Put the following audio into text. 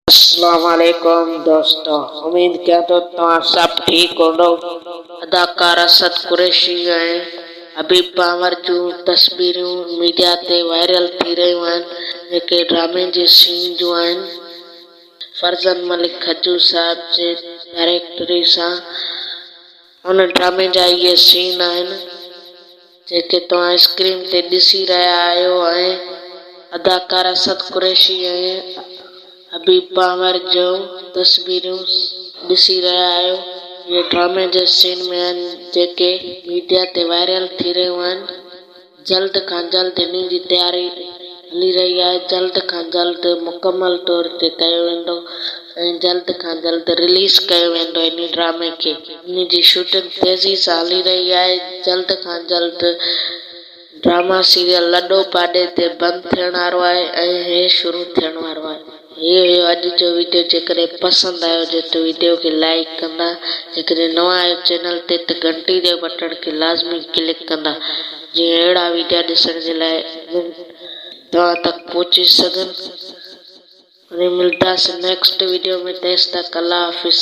अस्सलाम वालेकुम दोस्तों, उम्मीद किया तो तव्हां सब ठीक हूंदो। अदाकार असद कुरैशी ऐं हबीब बावर जूं तस्वीरूं मीडिया ते वायरल थी रहियूं आहिनि, जेके ड्रामे जे सीन जूं आहिनि। फरज़न मलिक खजू साहब जे डायरेक्टरी सां हुन ड्रामे जा इहे सीन आहिनि जेके तव्हां स्क्रीन ते ॾिसी रहिया आहियो। ऐं अदाकार असद कुरैशी ऐं हबीब बावर जूं तस्वीरूं ॾिसी रहिया आहियो। इहे ड्रामे जे सीन में आहिनि जेके मीडिया ते वायरल थी रहियूं आहिनि। जल्द खां जल्द इन जी तयारी हली रही आहे। जल्द खां जल्द मुकमल तौर ते कयो वेंदो ऐं जल्द खां जल्द रिलीज़ कयो वेंदो इन ड्रामे खे। इन जी शूटिंग तेज़ी सां हली रही आहे। जल्द खां जल्द ड्रामा सीरियल लॾो पाॾे ते बंदि थियण वारो आहे ऐं हे शुरू थियण वारो आहे। इहो हुयो अॼु जो वीडियो। जेकॾहिं पसंदि आयो हुजे त वीडियो खे लाइक कंदा। जेकॾहिं नवां आहियो चैनल ते त घंटी जे बटण खे लाज़मी क्लिक कंदा, जीअं अहिड़ा वीडियो ॾिसण जे लाइ तव्हां तक पहुची सघनि। वरी मिलंदासीं नेक्स्ट वीडियो में। तेसि तक अल्लाह हाफ़िज़।